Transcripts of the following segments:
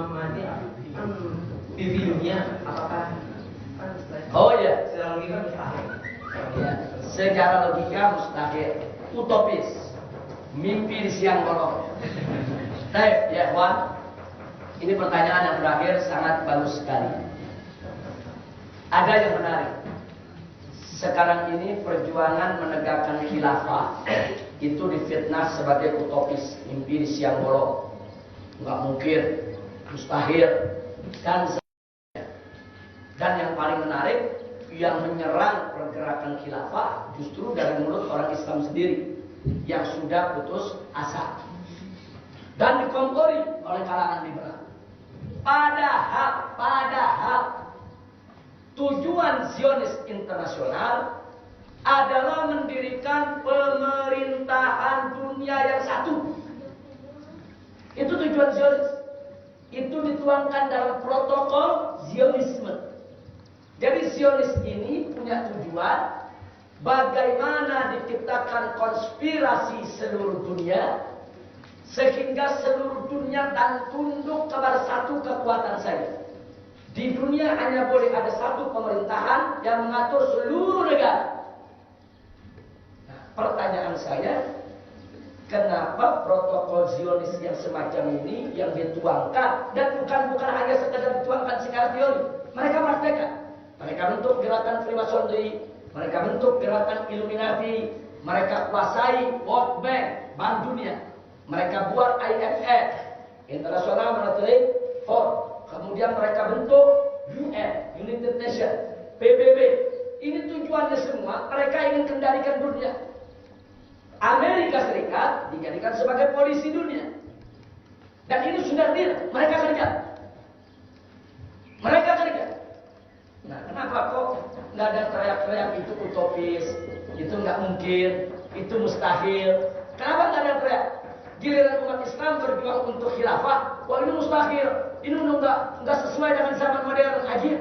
memahami TV dunia, apakah Oh iya, secara logika mustahil? ya, secara logika mustahil, utopis, mimpi di siang bolong. Baik, ya Wan, ini pertanyaan yang terakhir sangat bagus sekali. Ada yang menarik. Sekarang ini perjuangan menegakkan khilafah itu difitnah sebagai utopis, mimpi di siang bolong, nggak mungkin, mustahil, dan yang paling menarik, yang menyerang pergerakan khilafah justru dari mulut orang Islam sendiri yang sudah putus asa dan dikompori oleh kalangan liberal. Padahal tujuan Zionis internasional adalah mendirikan pemerintahan dunia yang satu. Itu tujuan Zionis. Itu dituangkan dalam protokol Zionisme. Jadi Zionis ini punya tujuan bagaimana diciptakan konspirasi seluruh dunia sehingga seluruh dunia dan tunduk kepada satu kekuatan saja. Di dunia hanya boleh ada satu pemerintahan yang mengatur seluruh negara. Nah, pertanyaan saya, kenapa protokol Zionis yang semacam ini yang dituangkan, dan bukan hanya sekedar dituangkan secara teori, mereka praktekkan. Mereka bentuk gerakan Freemasonry, mereka bentuk gerakan Illuminati, mereka kuasai World Bank, Bank Dunia, mereka buat IMF, International Monetary Fund. Kemudian mereka bentuk UN, United Nations, PBB. Ini tujuannya semua, mereka ingin kendalikan dunia. Amerika Serikat dijadikan sebagai polisi dunia. Dan ini sudah real, mereka kerja. Nah, kenapa kok nggak ada teriak-teriak itu utopis, itu nggak mungkin, itu mustahil? Kenapa nggak ada teriak? Giliran umat Islam berjuang untuk khilafah, wah ini mustahil, ini nggak sesuai dengan zaman modern aja.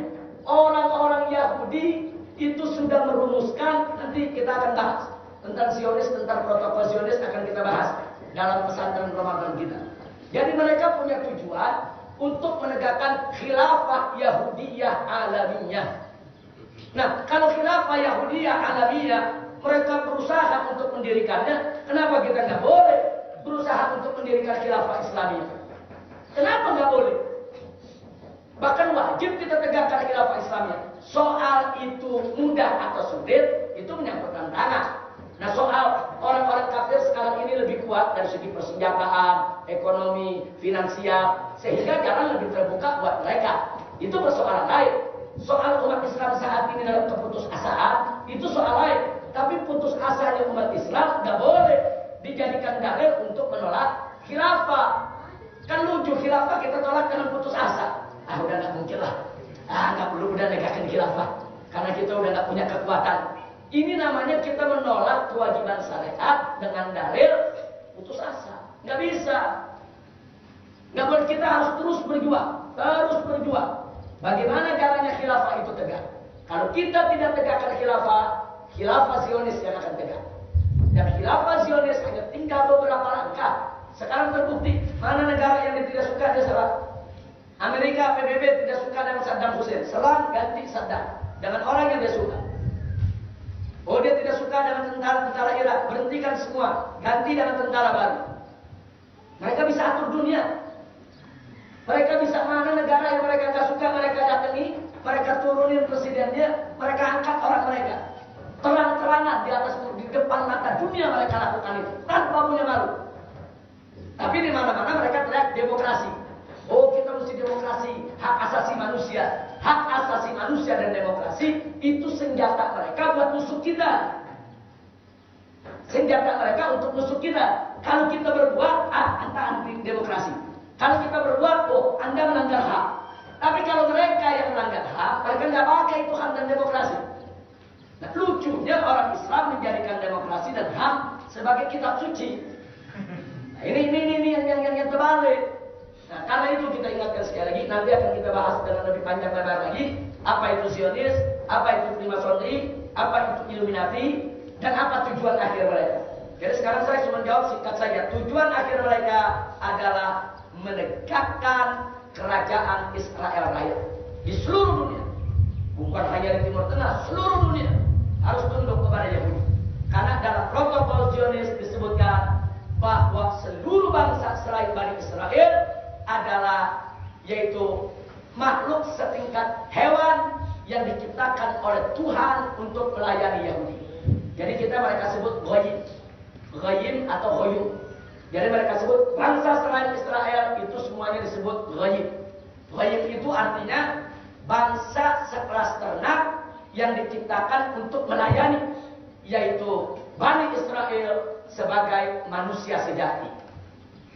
Orang-orang Yahudi itu sudah merumuskan, nanti kita akan bahas tentang Zionis, tentang protokol Zionis akan kita bahas dalam pesantren Ramadan kita. Jadi mereka punya tujuan untuk menegakkan khilafah Yahudiyah alamiyah. Nah, kalau khilafah Yahudiyah alamiyah mereka berusaha untuk mendirikannya, kenapa kita nggak boleh berusaha untuk mendirikan khilafah Islamiyah? Kenapa nggak boleh? Bahkan wajib kita tegakkan khilafah Islamiyah. Soal itu mudah atau sulit, itu menyangkut tantangan. Nah, soal orang-orang kafir sekarang ini lebih kuat dari segi persenjataan, ekonomi, finansial, sehingga jalan lebih terbuka buat mereka. Itu persoalan lain. Soal umat Islam saat ini dalam keputusasaan, itu soal lain. Tapi putus asanya umat Islam nggak boleh dijadikan dalil untuk menolak khilafah. Kan lucu, khilafah kita tolak dengan putus asa. Udah nggak mungkin lah. Nggak perlu udah negakin khilafah, karena kita udah nggak punya kekuatan. Ini namanya kita menolak kewajiban syariat dengan dalil putus asa. Nggak bisa. Nggak boleh, kita harus terus berjuang. Bagaimana caranya khilafah itu tegak? Kalau kita tidak tegakkan khilafah Zionis yang akan tegak. Dan khilafah Zionis hanya tinggal beberapa langkah. Sekarang terbukti, mana negara yang tidak suka dia serang. Amerika, PBB tidak suka dengan Saddam Hussein. Serang, ganti Saddam. Dengan orang yang dia suka. Oh, dia tidak suka dengan tentara Irak, berhentikan semua, ganti dengan tentara baru. Mereka bisa atur dunia. Mereka bisa mana negara yang mereka nggak suka, mereka datangi, mereka turunin presidennya, mereka angkat orang mereka. Terang-terangan di depan mata dunia mereka lakukan itu, tanpa punya malu. Tapi di mana-mana mereka teriak demokrasi. Oh, kita mesti demokrasi, hak asasi manusia. Hak asasi manusia dan demokrasi itu senjata mereka buat musuh kita. Senjata mereka untuk musuh kita. Kalau kita berbuat, Anda anti demokrasi. Kalau kita berbuat, Anda melanggar hak. Tapi kalau mereka yang melanggar hak, mereka nggak pakai itu hak dan demokrasi. Nah, lucunya orang Islam menjadikan demokrasi dan hak sebagai kitab suci. Nah, ini yang terbalik. Nah, karena itu kita ingatkan sekali lagi, nanti akan kita bahas dengan lebih panjang lebar lagi, apa itu Zionis, apa itu Freemasonry, apa itu Illuminati, dan apa tujuan akhir mereka. Jadi sekarang saya cuma jawab singkat saja. Tujuan akhir mereka adalah menegakkan kerajaan Israel Raya di seluruh dunia. Bukan hanya di Timur Tengah, seluruh dunia harus tunduk kepada Yahudi. Karena dalam protokol Zionis disebutkan bahwa seluruh bangsa selain Bani Israel adalah yaitu makhluk setingkat hewan yang diciptakan oleh Tuhan untuk melayani Yahudi. Jadi mereka sebut Goyim atau Goyim. Jadi mereka sebut bangsa selain Israel itu semuanya disebut Goyim. Goyim itu artinya bangsa sekelas ternak yang diciptakan untuk melayani, yaitu Bani Israel sebagai manusia sejati.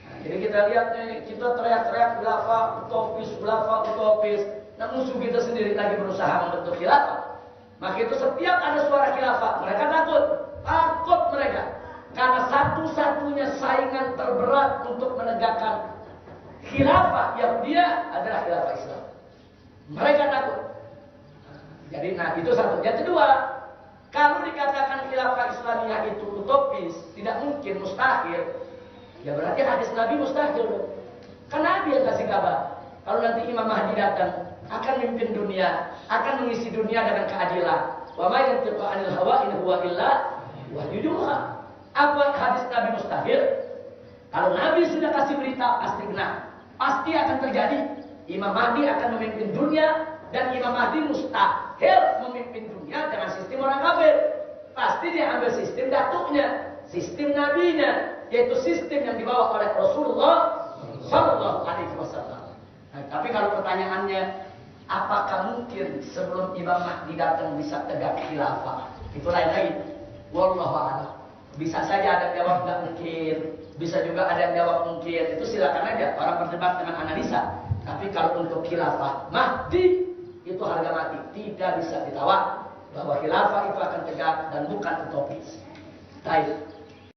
Nah, jadi kita lihat nih, kita teriak-teriak khilafah utopis. Nah, musuh kita sendiri lagi berusaha membentuk khilafah. Maka itu setiap ada suara khilafah, mereka takut mereka. Karena satu-satunya saingan terberat untuk menegakkan khilafah Yahudiyah adalah khilafah Islam. Mereka takut. Jadi itu satu. Yang kedua, kalau dikatakan khilafah Islamiyah itu utopis, tidak mungkin, mustahil, ya berarti hadis Nabi mustahil. Kan Nabi yang kasih kabar kalau nanti Imam Mahdi datang akan memimpin dunia, akan mengisi dunia dengan keadilan. Wa ma yantiqu 'anil hawa in huwa illa wahyun yuha. Apa hadis Nabi mustahil? Kalau Nabi sudah kasih berita pasti benar, pasti akan terjadi. Imam Mahdi akan memimpin dunia, dan Imam Mahdi mustahil memimpin dunia dengan sistem orang kafir. Pasti dia ambil sistem datuknya, sistem nabinya, yaitu sistem yang dibawa oleh Rasulullah Sallallahu Alaihi Wasallam. Nah, tapi kalau pertanyaannya, apakah mungkin sebelum Imam Mahdi datang bisa tegak khilafah? Itu lain lagi. Wallahu a'lam. Bisa saja ada yang jawab nggak mungkin, bisa juga ada yang jawab mungkin. Itu silakan aja orang berdebat dengan analisa. Tapi kalau untuk khilafah Mahdi itu harga mati, tidak bisa ditawar bahwa khilafah itu akan tegak dan bukan utopis. Baik.